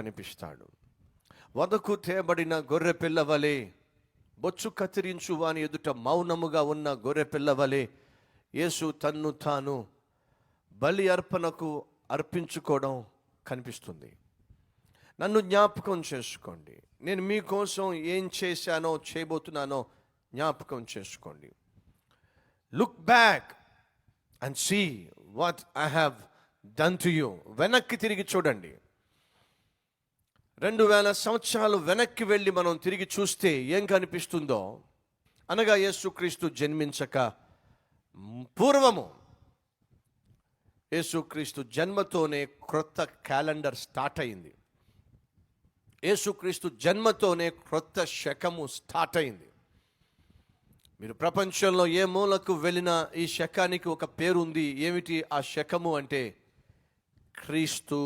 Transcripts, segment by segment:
కనిపిస్తాడు. వదకు తేబడిన గొర్రె పిల్లవలే, బొచ్చు కత్తిరించు వాని ఎదుట మౌనముగా ఉన్న గొర్రె పిల్లవలే యేసు తన్ను తాను బలి అర్పణకు అర్పించుకోవడం కనిపిస్తుంది. నన్ను జ్ఞాపకం చేసుకోండి, నేను మీకోసం ఏం చేశానో చేయబోతున్నానో జ్ఞాపకం చేసుకోండి. Look back and see what I have done to you. వెనక్కి తిరిగి చూడండి. 2000 సంవత్సరాలు వెనక్కి వెళ్ళి మనం తిరిగి చూస్తే ఏం కనిపిస్తుందో, అనగా యేసుక్రీస్తు జన్మించక పూర్వము, యేసుక్రీస్తు జన్మతోనే క్రొత్త క్యాలెండర్ స్టార్ట్ అయింది. యేసుక్రీస్తు జన్మతోనే క్రొత్త శకము స్టార్ట్ అయింది. మీరు ప్రపంచంలో ఏ మూలకు వెళ్ళినా ఈ శకానికి ఒక పేరు ఉంది. ఏమిటి ఆ శకము అంటే? క్రీస్తు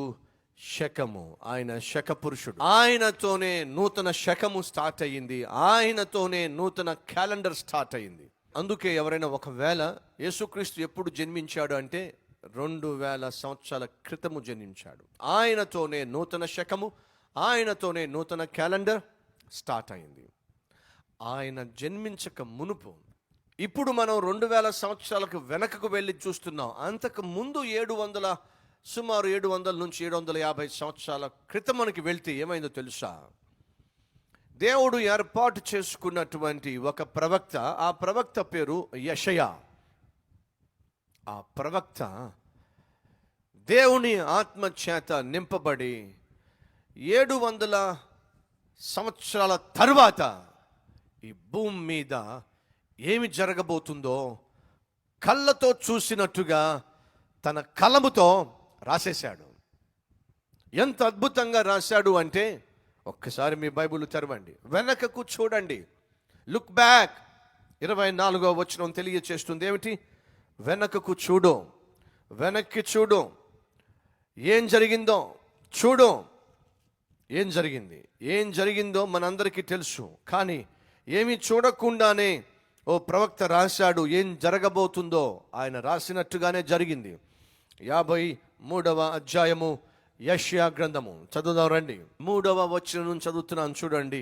శకము. ఆయన శక పురుషుడు. ఆయనతోనే నూతన శకము స్టార్ట్ అయ్యింది. ఆయనతోనే నూతన క్యాలెండర్ స్టార్ట్ అయ్యింది. అందుకే ఎవరైనా ఒకవేళ యేసుక్రీస్తు ఎప్పుడు జన్మించాడు అంటే 2000 సంవత్సరాల క్రితము జన్మించాడు. ఆయనతోనే నూతన శకము, ఆయనతోనే నూతన క్యాలెండర్ స్టార్ట్ అయింది. ఆయన జన్మించక మునుపు, ఇప్పుడు మనం 2000 సంవత్సరాలకు వెనకకు వెళ్ళి చూస్తున్నాం. అంతకు ముందు సుమారు 700 నుంచి 750 సంవత్సరాల క్రితం మనకి వెళ్తే ఏమైందో తెలుసా? దేవుడు ఏర్పాటు చేసుకున్నటువంటి ఒక ప్రవక్త, ఆ ప్రవక్త పేరు యెషయా. ఆ ప్రవక్త దేవుని ఆత్మ చేత నింపబడి 700 సంవత్సరాల తరువాత ఈ భూమి మీద ఏమి జరగబోతుందో కళ్ళతో చూసినట్టుగా తన కలముతో రాసేశాడు. ఎంత అద్భుతంగా రాశాడు అంటే, ఒక్కసారి మీ బైబిల్ తెరవండి, వెనకకు చూడండి. Look back. 24వ వచనం తెలియచేస్తుంది ఏమిటి? వెనకకు చూడు, వెనక్కి చూడు. ఏం జరిగిందో చూడు. ఏం జరిగిందో మనందరికీ తెలుసు. కానీ ఏమీ చూడకుండానే ఓ ప్రవక్త రాశాడు. ఏం జరగబోతుందో ఆయన రాసినట్టుగానే జరిగింది. 53వ అధ్యాయము యెషయా గ్రంథము చదువుదాం రండి. 3వ వచనం చదువుతున్నాను చూడండి.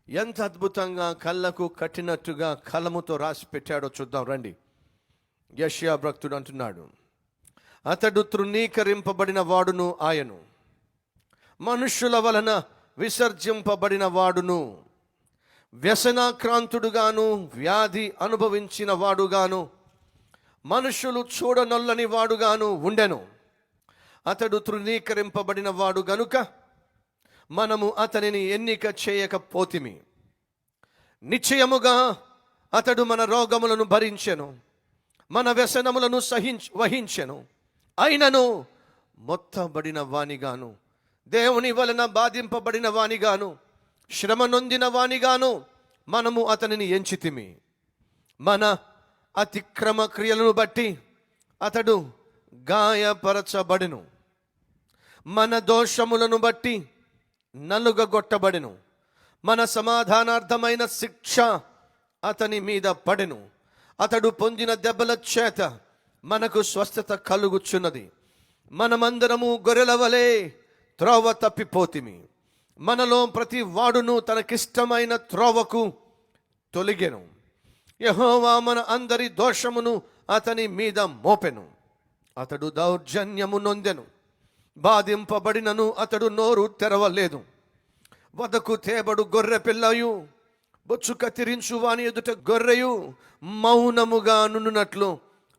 ఎంత అద్భుతంగా కళ్ళకు కట్టినట్టుగా కలముతో రాసి పెట్టాడో చూద్దాం రండి. యెషయా భక్తుడు అంటున్నాడు, అతడు తృణీకరింపబడిన వాడును ఆయను, మనుష్యుల వలన విసర్జింపబడిన వాడును, వ్యసనాక్రాంతుడుగాను వ్యాధి అనుభవించిన వాడుగాను మనుషులు చూడనొల్లని వాడుగాను ఉండెను. అతడు తృణీకరింపబడిన వాడు గనుక మనము అతనిని ఎన్నిక చేయకపోతిమి. నిశ్చయముగా అతడు మన రోగములను భరించెను, మన వ్యసనములను వహించెను. అయినను మొత్తబడిన వానిగాను, దేవుని వలన బాధింపబడిన వానిగాను, శ్రమ నొందిన వానిగాను మనము అతనిని ఎంచితిమి. మన అతిక్రమ క్రియలను బట్టి అతడు గాయపరచబడెను, మన దోషములను బట్టి నలుగగొట్టబడెను. మన సమాధానార్థమైన శిక్ష అతని మీద పడెను. అతడు పొందిన దెబ్బల చేత మనకు స్వస్థత కలుగుచున్నది. మనమందరము గొర్రెల వలె త్రోవ తప్పిపోతిమి. మనలో ప్రతి వాడును తనకిష్టమైన త్రోవకు తొలగెను. యెహోవా మన అందరి దోషమును అతని మీద మోపెను. అతడు దౌర్జన్యము నొందెను, బాధింపబడినను అతడు నోరు తెరవలేదు. వదకు తేబడు గొర్రె పిల్లయు, బొచ్చు కత్తిరించు వాని ఎదుట గొర్రెయు మౌనముగా నున్నట్లు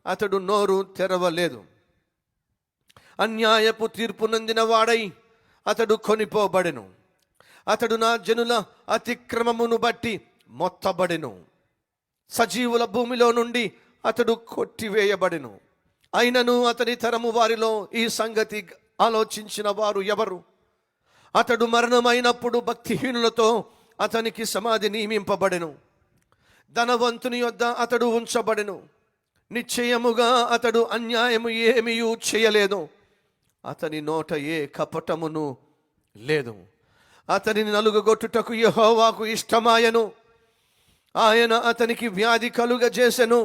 అతడు నోరు తెరవలేదు. అన్యాయపు తీర్పు నొందిన వాడై అతడు కొనిపోబడెను. అతడు నా జనుల అతిక్రమమును బట్టి మొత్తబడెను. సజీవుల భూమిలో నుండి అతడు కొట్టివేయబడెను. అయినను అతని తరము వారిలో ఈ సంగతి ఆలోచించిన వారు ఎవరు? అతడు మరణమైనప్పుడు భక్తిహీనులతో అతనికి సమాధి నియమింపబడెను. ధనవంతుని యొద్ద అతడు ఉంచబడెను. నిశ్చయముగా అతడు అన్యాయము ఏమీయూ చేయలేదు. అతని నోట ఏ కపటమును లేదు. అతనిని నలుగగొట్టుటకు యెహోవాకు ఇష్టమాయను. ఆయన అతనికి వ్యాధి కలుగజేసెను.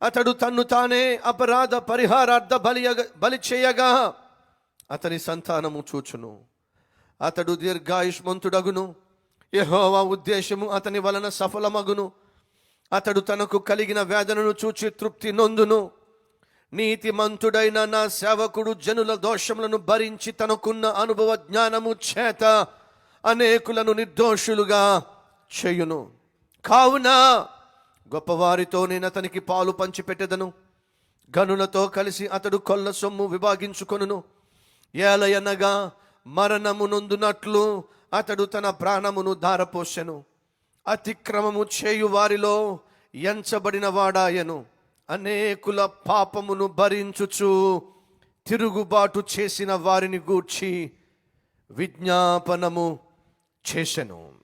అతడు తన్ను తానే అపరాధ పరిహారార్థ బలి చేయగా అతని సంతానము చూచును. అతడు దీర్ఘాయుష్మంతుడగును. యెహోవా ఉద్దేశము అతని వలన సఫలమగును. అతడు తనకు కలిగిన వేదనను చూచి తృప్తి నొందును. నీతిమంతుడైన నా సేవకుడు జనుల దోషములను భరించి తనకున్న అనుభవ జ్ఞానము చేత అనేకులను నిర్దోషులుగా చేయును. కావున గొప్పవారితో నేను అతనికి పాలు పంచిపెట్టెదను. గనులతో కలిసి అతడు కొల్ల సొమ్ము విభాగించుకొనును. ఏలయనగా మరణము నొందునట్లు అతడు తన ప్రాణమును ధారపోసెను. అతిక్రమము చేయు వారిలో ఎంచబడిన వాడాయను. అనేకుల పాపమును భరించుచు తిరుగుబాటు చేసిన వారిని గూర్చి విజ్ఞాపనము చేసెను.